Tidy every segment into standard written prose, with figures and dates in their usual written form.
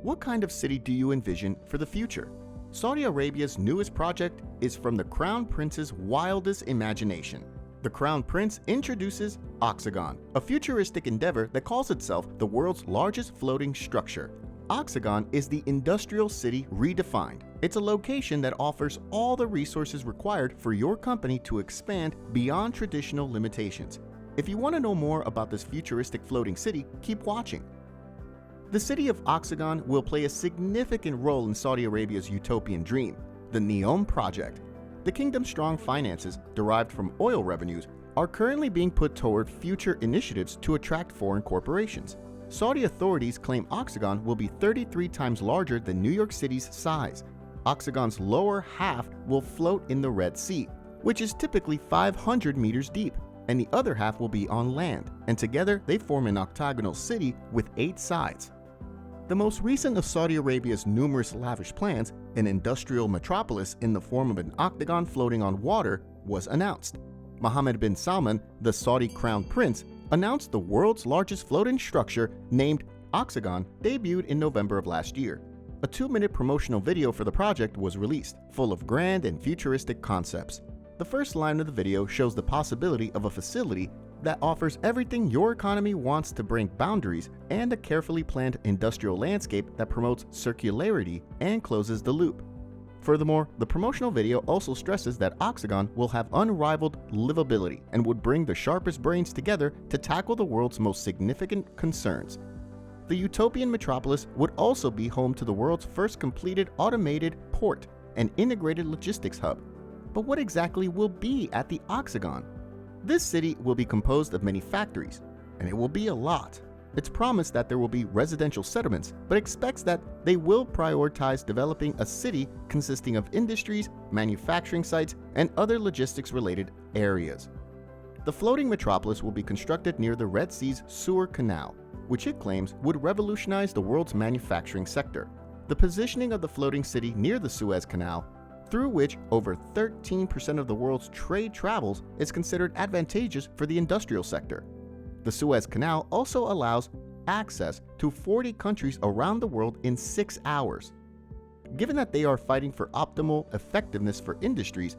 What kind of city do you envision for the future? Saudi Arabia's newest project is from the Crown Prince's wildest imagination. The Crown Prince introduces OXAGON, a futuristic endeavor that calls itself the world's largest floating structure. OXAGON is the industrial city redefined. It's a location that offers all the resources required for your company to expand beyond traditional limitations. If you want to know more about this futuristic floating city, keep watching. The city of OXAGON will play a significant role in Saudi Arabia's utopian dream, the NEOM project. The kingdom's strong finances, derived from oil revenues, are currently being put toward future initiatives to attract foreign corporations. Saudi authorities claim OXAGON will be 33 times larger than New York City's size. OXAGON's lower half will float in the Red Sea, which is typically 500 meters deep, and the other half will be on land, and together they form an octagonal city with 8 sides. The most recent of Saudi Arabia's numerous lavish plans, an industrial metropolis in the form of an octagon floating on water, was announced. Mohammed bin Salman, the Saudi Crown Prince, announced the world's largest floating structure named OXAGON debuted in November of last year. A 2-minute promotional video for the project was released, full of grand and futuristic concepts. The first line of the video shows the possibility of a facility that offers everything your economy wants to bring boundaries and a carefully planned industrial landscape that promotes circularity and closes the loop. Furthermore, the promotional video also stresses that OXAGON will have unrivaled livability and would bring the sharpest brains together to tackle the world's most significant concerns. The utopian metropolis would also be home to the world's first completed automated port and integrated logistics hub. But what exactly will be at the OXAGON? This city will be composed of many factories, and it will be a lot. It's promised that there will be residential settlements, but expects that they will prioritize developing a city consisting of industries, manufacturing sites, and other logistics-related areas. The floating metropolis will be constructed near the Red Sea's Suez Canal, which it claims would revolutionize the world's manufacturing sector. The positioning of the floating city near the Suez Canal, through which over 13% of the world's trade travels, is considered advantageous for the industrial sector. The Suez Canal also allows access to 40 countries around the world in 6 hours. Given that they are fighting for optimal effectiveness for industries,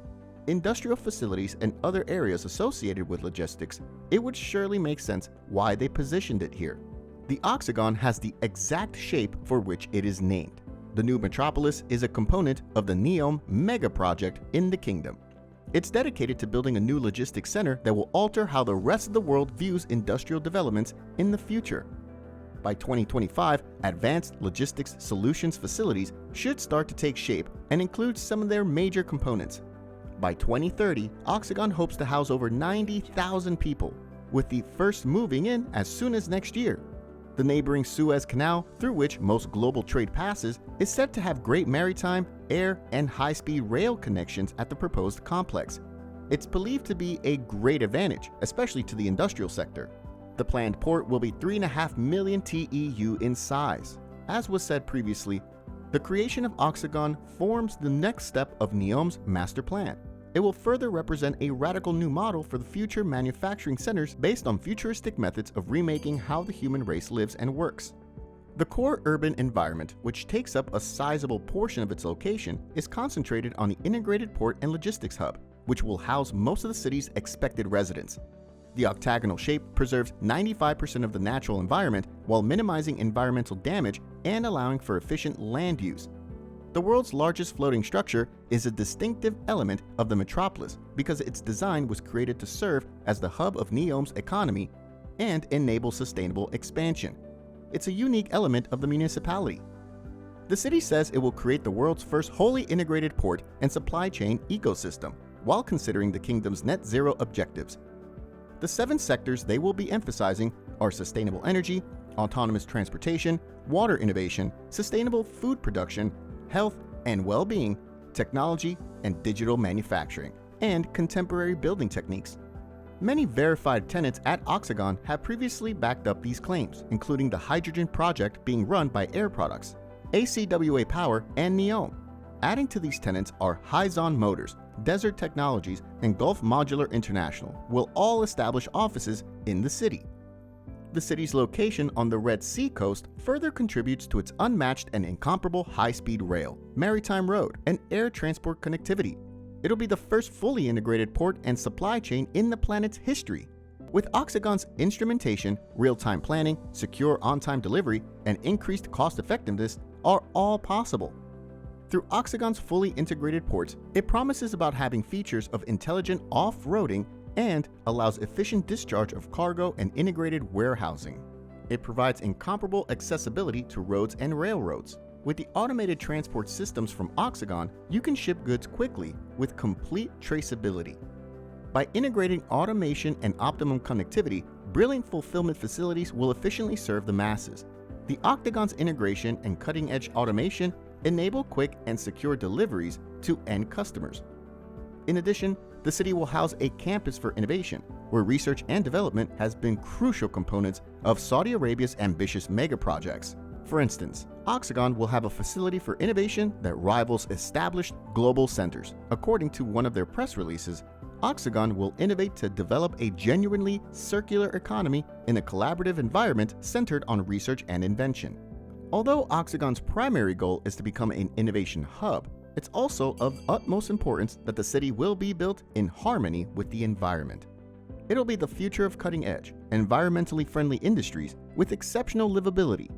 industrial facilities, and other areas associated with logistics, it would surely make sense why they positioned it here. The OXAGON has the exact shape for which it is named. The new metropolis is a component of the NEOM mega project in the kingdom. It's dedicated to building a new logistics center that will alter how the rest of the world views industrial developments in the future. By 2025, advanced logistics solutions facilities should start to take shape and include some of their major components. By 2030, OXAGON hopes to house over 90,000 people, with the first moving in as soon as next year. The neighboring Suez Canal, through which most global trade passes, is said to have great maritime, air, and high-speed rail connections at the proposed complex. It's believed to be a great advantage, especially to the industrial sector. The planned port will be 3.5 million TEU in size. As was said previously, the creation of OXAGON forms the next step of NEOM's master plan. It will further represent a radical new model for the future manufacturing centers based on futuristic methods of remaking how the human race lives and works. The core urban environment, which takes up a sizable portion of its location, is concentrated on the integrated port and logistics hub, which will house most of the city's expected residents. The octagonal shape preserves 95% of the natural environment while minimizing environmental damage and allowing for efficient land use. The world's largest floating structure is a distinctive element of the metropolis because its design was created to serve as the hub of NEOM's economy and enable sustainable expansion. It's a unique element of the municipality. The city says it will create the world's first wholly integrated port and supply chain ecosystem while considering the kingdom's net zero objectives. The 7 sectors they will be emphasizing are sustainable energy, autonomous transportation, water innovation, sustainable food production, health and well-being, technology and digital manufacturing, and contemporary building techniques. Many verified tenants at OXAGON have previously backed up these claims, including the hydrogen project being run by Air Products, ACWA Power, and NEOM. Adding to these tenants are Hyzon Motors, Desert Technologies, and Gulf Modular International will all establish offices in the city. The city's location on the Red Sea coast further contributes to its unmatched and incomparable high-speed rail, maritime road, and air transport connectivity. It'll be the first fully integrated port and supply chain in the planet's history. With OXAGON's instrumentation, real-time planning, secure on-time delivery, and increased cost-effectiveness are all possible. Through OXAGON's fully integrated ports, it promises about having features of intelligent off-roading and allows efficient discharge of cargo and integrated warehousing. It provides incomparable accessibility to roads and railroads. With the automated transport systems from OXAGON, you can ship goods quickly with complete traceability. By integrating automation and optimum connectivity, brilliant fulfillment facilities will efficiently serve the masses. The OXAGON's integration and cutting-edge automation enable quick and secure deliveries to end customers. In addition, the city will house a campus for innovation, where research and development has been crucial components of Saudi Arabia's ambitious mega projects. For instance, OXAGON will have a facility for innovation that rivals established global centers. According to one of their press releases, OXAGON will innovate to develop a genuinely circular economy in a collaborative environment centered on research and invention. Although OXAGON's primary goal is to become an innovation hub, it's also of utmost importance that the city will be built in harmony with the environment. It'll be the future of cutting-edge, environmentally friendly industries with exceptional livability.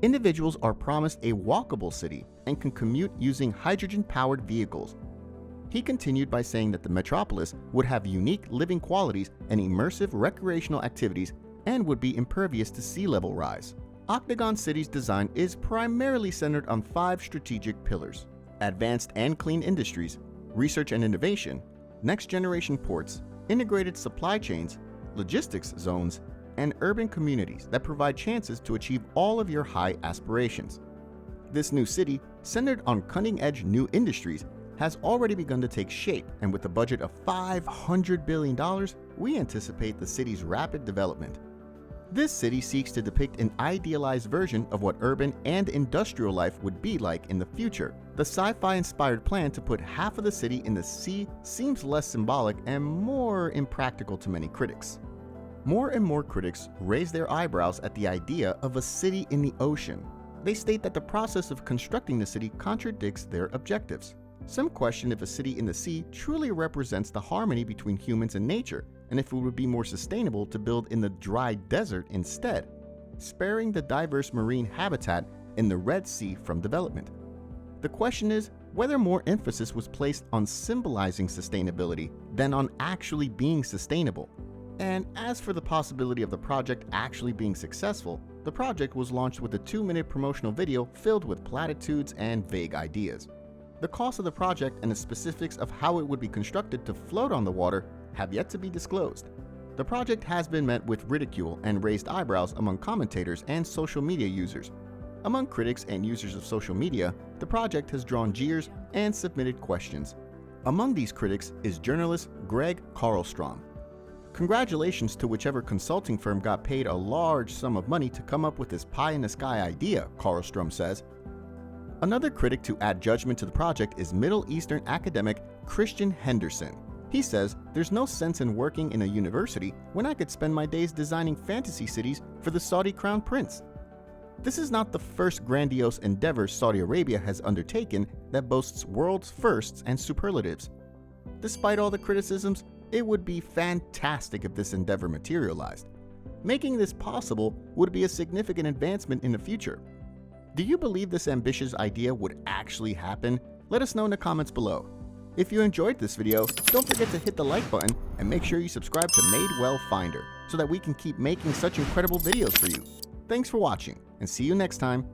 Individuals are promised a walkable city and can commute using hydrogen-powered vehicles. He continued by saying that the metropolis would have unique living qualities and immersive recreational activities and would be impervious to sea level rise. OXAGON City's design is primarily centered on 5 strategic pillars: advanced and clean industries, research and innovation, next-generation ports, integrated supply chains, logistics zones, and urban communities that provide chances to achieve all of your high aspirations. This new city, centered on cutting-edge new industries, has already begun to take shape, and with a budget of $500 billion, we anticipate the city's rapid development. This city seeks to depict an idealized version of what urban and industrial life would be like in the future. The sci-fi-inspired plan to put half of the city in the sea seems less symbolic and more impractical to many critics. More and more critics raise their eyebrows at the idea of a city in the ocean. They state that the process of constructing the city contradicts their objectives. Some question if a city in the sea truly represents the harmony between humans and nature, and if it would be more sustainable to build in the dry desert instead, sparing the diverse marine habitat in the Red Sea from development. The question is whether more emphasis was placed on symbolizing sustainability than on actually being sustainable. And as for the possibility of the project actually being successful, the project was launched with a 2-minute promotional video filled with platitudes and vague ideas. The cost of the project and the specifics of how it would be constructed to float on the water have yet to be disclosed. The project has been met with ridicule and raised eyebrows among commentators and social media users. Among critics and users of social media, the project has drawn jeers and submitted questions. Among these critics is journalist Greg Karlstrom. Congratulations to whichever consulting firm got paid a large sum of money to come up with this pie-in-the-sky idea, Karlstrom says. Another critic to add judgment to the project is Middle Eastern academic Christian Henderson. He says, "There's no sense in working in a university when I could spend my days designing fantasy cities for the Saudi Crown Prince." This is not the first grandiose endeavor Saudi Arabia has undertaken that boasts world's firsts and superlatives. Despite all the criticisms, it would be fantastic if this endeavor materialized. Making this possible would be a significant advancement in the future. Do you believe this ambitious idea would actually happen? Let us know in the comments below. If you enjoyed this video, don't forget to hit the like button and make sure you subscribe to Madewell Finder so that we can keep making such incredible videos for you. Thanks for watching, and see you next time.